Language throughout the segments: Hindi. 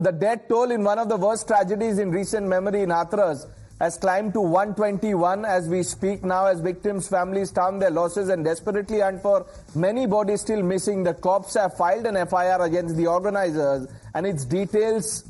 The death toll in one of the worst tragedies in recent memory in Hathras has climbed to 121 as we speak now, as victims' families count their losses and desperately hunt for many bodies still missing. The cops have filed an FIR against the organizers, and its details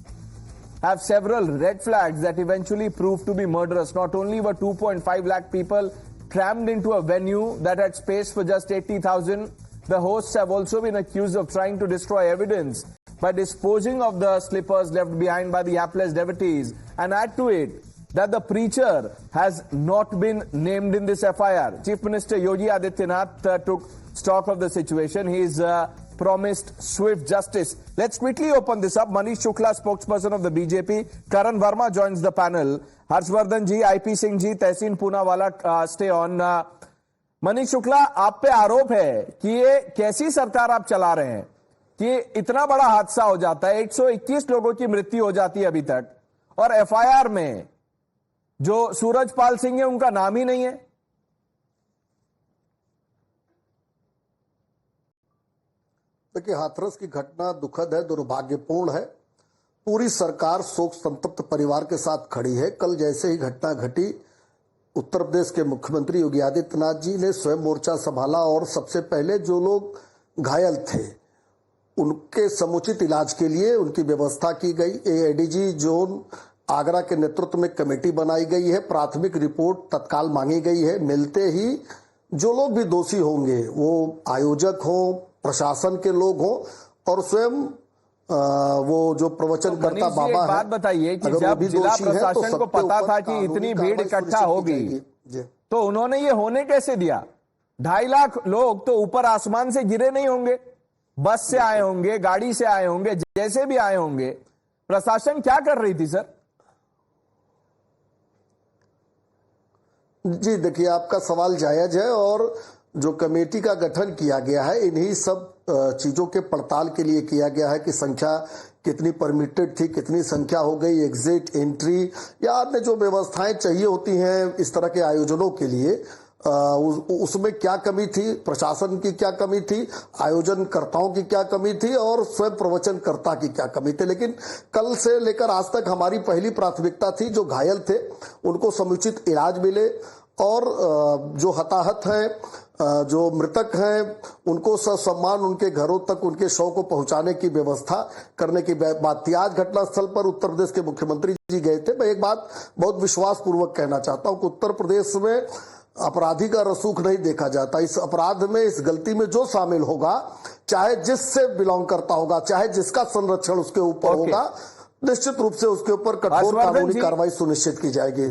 have several red flags that eventually proved to be murderous. Not only were 2.5 lakh people crammed into a venue that had space for just 80,000, the hosts have also been accused of trying to destroy evidence by disposing of the slippers left behind by the hapless devotees. And add to it that the preacher has not been named in this FIR. Chief Minister Yogi Adityanath took stock of the situation. He's promised swift justice. Let's quickly open this up. Manish Shukla, spokesperson of the BJP. Karan Verma joins the panel. Harshvardhan ji, IP Singh ji, Tehseen Poonawala stay on. Manish Shukla, आप पे आरोप है कि ये कैसी सरकार आप चला रहे हैं कि इतना बड़ा हादसा हो जाता है, 121 लोगों की मृत्यु हो जाती है अभी तक, और एफआईआर में जो सूरजपाल सिंह है उनका नाम ही नहीं है। देखिए, हाथरस की घटना दुखद है, दुर्भाग्यपूर्ण है। पूरी सरकार शोक संतप्त परिवार के साथ खड़ी है। कल जैसे ही घटना घटी, उत्तर प्रदेश के मुख्यमंत्री योगी आदित्यनाथ जी ने स्वयं मोर्चा संभाला और सबसे पहले जो लोग घायल थे उनके समुचित इलाज के लिए उनकी व्यवस्था की गई। एडीजी जोन आगरा के नेतृत्व में कमेटी बनाई गई है। प्राथमिक रिपोर्ट तत्काल मांगी गई है। मिलते ही जो लोग भी दोषी होंगे, वो आयोजक हों, प्रशासन के लोग हों और स्वयं वो जो प्रवचनकर्ता बाबा है, बात बताइए कि जब जिला प्रशासन को पता था कि इतनी भीड़ इकट्ठा होगी तो उन्होंने ये होने कैसे दिया? 2.5 लाख लोग तो ऊपर आसमान से गिरे नहीं होंगे, बस से आए होंगे, गाड़ी से आए होंगे, जैसे भी आए होंगे। प्रशासन क्या कर रही थी सर? जी देखिए, आपका सवाल जायज है और जो कमेटी का गठन किया गया है इन्हीं सब चीजों के पड़ताल के लिए किया गया है कि संख्या कितनी परमिटेड थी, कितनी संख्या हो गई, एग्जिट एंट्री या अन्य जो व्यवस्थाएं चाहिए होती हैं इस तरह के आयोजनों के लिए, उसमें क्या कमी थी, प्रशासन की क्या कमी थी, आयोजनकर्ताओं की क्या कमी थी और स्वयं प्रवचनकर्ता की क्या कमी थी। लेकिन कल से लेकर आज तक हमारी पहली प्राथमिकता थी जो घायल थे उनको समुचित इलाज मिले और जो हताहत हैं, जो मृतक हैं, उनको सम्मान उनके घरों तक उनके शव को पहुंचाने की व्यवस्था करने की बात थी। आज घटनास्थल पर उत्तर प्रदेश के मुख्यमंत्री जी गए थे। मैं एक बात बहुत विश्वास पूर्वक कहना चाहता हूं कि उत्तर प्रदेश में अपराधी का रसूख नहीं देखा जाता। इस अपराध में, इस गलती में जो शामिल होगा, चाहे जिससे बिलोंग करता होगा, चाहे जिसका संरक्षण उसके ऊपर होगा, निश्चित रूप से उसके ऊपर कठोर कानूनी कार्रवाई सुनिश्चित की जाएगी।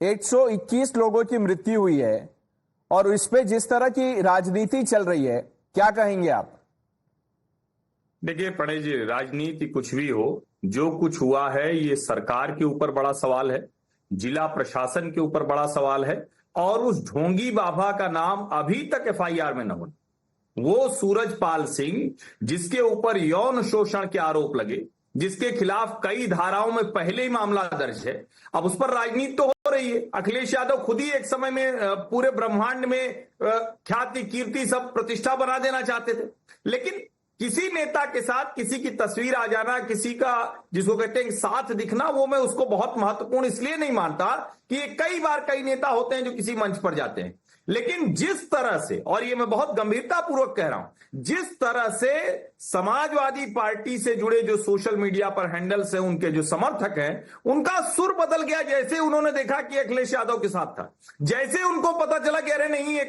121 लोगों की मृत्यु हुई है और इस पे जिस तरह की राजनीति चल रही है, क्या कहेंगे आप? देखिए प्रणय जी, राजनीति कुछ भी हो, जो कुछ हुआ है ये सरकार के ऊपर बड़ा सवाल है, जिला प्रशासन के ऊपर बड़ा सवाल है और उस ढोंगी बाबा का नाम अभी तक एफआईआर में न होना, वो सूरजपाल सिंह जिसके ऊपर यौन शोषण के आरोप लगे, जिसके खिलाफ कई धाराओं में पहले ही मामला दर्ज है, अब उस पर राजनीति तो हो रही है। अखिलेश यादव खुद ही एक समय में पूरे ब्रह्मांड में ख्याति, कीर्ति, सब प्रतिष्ठा बना देना चाहते थे, लेकिन किसी नेता के साथ किसी की तस्वीर आ जाना, किसी का जिसको कहते हैं साथ दिखना, वो मैं उसको बहुत महत्वपूर्ण इसलिए नहीं मानता कि ये कई बार कई नेता होते हैं जो किसी मंच पर जाते हैं, लेकिन जिस तरह से, और ये मैं बहुत गंभीरता पूर्वक कह रहा हूं, जिस तरह से समाजवादी पार्टी से जुड़े जो सोशल मीडिया पर हैंडल्स हैं, उनके जो समर्थक हैं, उनका सुर बदल गया जैसे उन्होंने देखा कि अखिलेश यादव के साथ था। जैसे उनको पता चला कि अरे नहीं, ये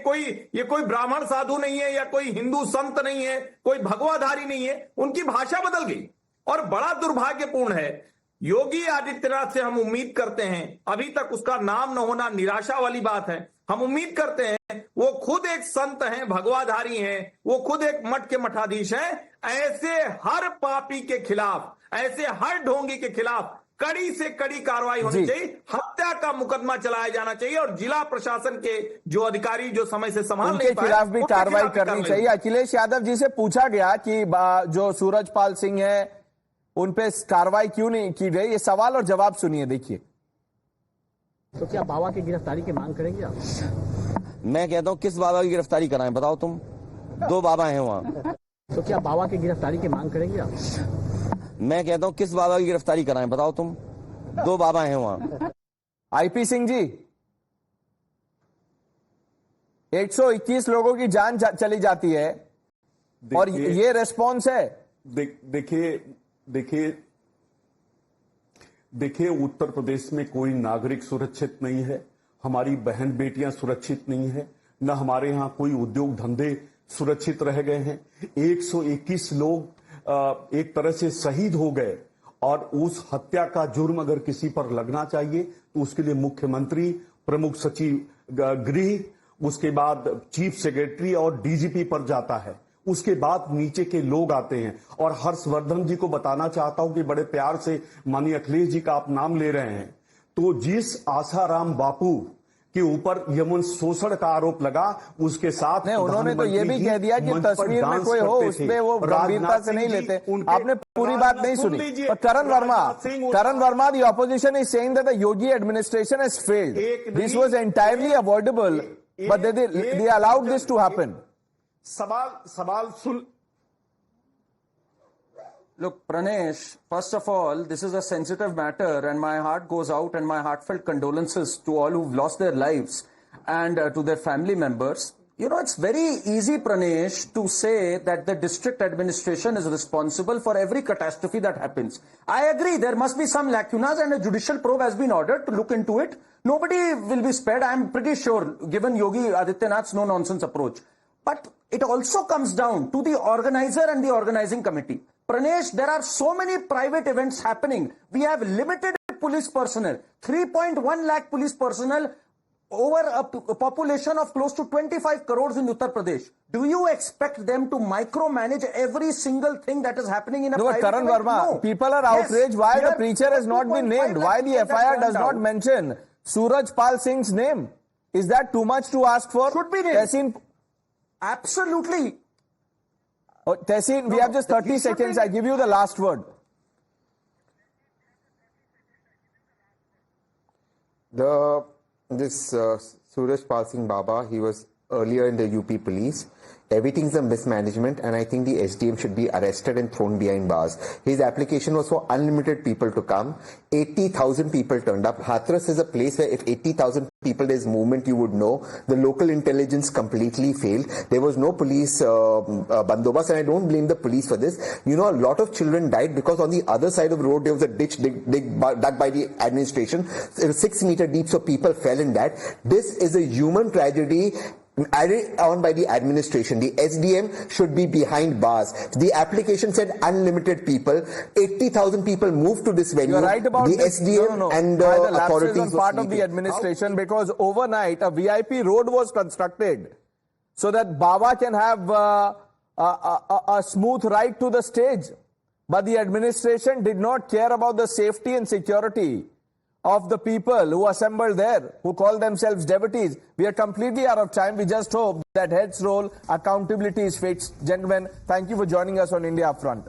कोई ब्राह्मण साधु नहीं है या कोई हिंदू संत नहीं है, कोई भगवाधारी नहीं है, उनकी भाषा बदल गई। और बड़ा दुर्भाग्यपूर्ण है, योगी आदित्यनाथ से हम उम्मीद करते हैं, अभी तक उसका नाम न होना निराशा वाली बात है। हम उम्मीद करते हैं वो खुद एक संत हैं, भगवाधारी हैं, वो खुद एक मठ के मठाधीश हैं। ऐसे हर पापी के खिलाफ, ऐसे हर ढोंगी के खिलाफ कड़ी से कड़ी कार्रवाई होनी चाहिए, हत्या का मुकदमा चलाया जाना चाहिए और जिला प्रशासन के जो अधिकारी जो समय से संभाल नहीं पाए, खिलाफ भी कार्रवाई करनी चाहिए। अखिलेश यादव जी से पूछा गया कि जो सूरजपाल सिंह है उन पे कार्रवाई क्यों नहीं की गई, ये सवाल और जवाब सुनिए, देखिए। तो क्या बाबा की गिरफ्तारी की मांग करेंगे आप? मैं कहता हूँ किस बाबा की गिरफ्तारी कराएं, बताओ तुम? 2 बाबा हैं वहाँ। तो क्या बाबा की गिरफ्तारी की मांग करेंगे आप? मैं कहता हूँ किस बाबा की गिरफ्तारी कराएं बताओ तुम। 2 बाबा हैं वहां। आईपी सिंह जी, 121 लोगों की जान चली जाती है और ये रेस्पॉन्स है। देखिए उत्तर प्रदेश में कोई नागरिक सुरक्षित नहीं है, हमारी बहन बेटियां सुरक्षित नहीं है, न हमारे यहां कोई उद्योग धंधे सुरक्षित रह गए हैं। 121 लोग एक तरह से शहीद हो गए और उस हत्या का जुर्म अगर किसी पर लगना चाहिए तो उसके लिए मुख्यमंत्री, प्रमुख सचिव गृह, उसके बाद चीफ सेक्रेटरी और डीजीपी पर जाता है। उसके बाद नीचे के लोग आते हैं। और हर्षवर्धन जी को बताना चाहता हूं कि बड़े प्यार से माननीय अखिलेश जी का आप नाम ले रहे हैं, तो जिस आसाराम बापू के ऊपर यौन शोषण का आरोप लगा उसके साथ नहीं, उन्होंने तो ये भी कह दिया कि तस्वीर में कोई हो उसमें वो गंभीरता से नहीं लेते। आपने पूरी बात नहीं सुनी। पर करण Verma, the opposition is saying that the Yogi administration has failed. This was entirely avoidable, but they allowed this to happen. सवाल सुन। Look, Pranesh, first of all, this is a sensitive matter and my heart goes out and my heartfelt condolences to all who've lost their lives and to their family members. You know, it's very easy, Pranesh, to say that the district administration is responsible for every catastrophe that happens. I agree, there must be some lacunas and a judicial probe has been ordered to look into it. Nobody will be spared, I'm pretty sure, given Yogi Adityanath's no-nonsense approach. But it also comes down to the organizer and the organizing committee. Pranesh, there are so many private events happening. We have limited police personnel, 3.1 lakh police personnel over a population of close to 25 crores in Uttar Pradesh. Do you expect them to micromanage every single thing that is happening in a private event? Karan Verma, No. people are outraged why the preacher has not been named, why the FIR does not mention Suraj Pal Singh's name. Is that too much to ask for? Should be named. Absolutely. Oh, Tehseen, we have just 30 seconds. I give you the last word. This Suraj Pal Singh Baba, he was earlier in the UP police. Everything's a mismanagement and I think the SDM should be arrested and thrown behind bars. His application was for unlimited people to come. 80,000 people turned up. Hathras is a place where if 80,000 people there's movement, you would know. The local intelligence completely failed. There was no police bandobast and I don't blame the police for this. You know, a lot of children died because on the other side of the road there was a ditch dug by the administration. It was 6 meters deep, so people fell in that. This is a human tragedy added on by the administration. The SDM should be behind bars. The application said unlimited people. 80,000 people moved to this venue. You're right about the this. SDM and the authorities on part of the administration, because overnight a VIP road was constructed so that Baba can have a smooth ride to the stage. But the administration did not care about the safety and security of the people who assembled there, who call themselves devotees. We are completely out of time. We just hope that heads roll, accountability is fixed. Gentlemen, thank you for joining us on India Upfront.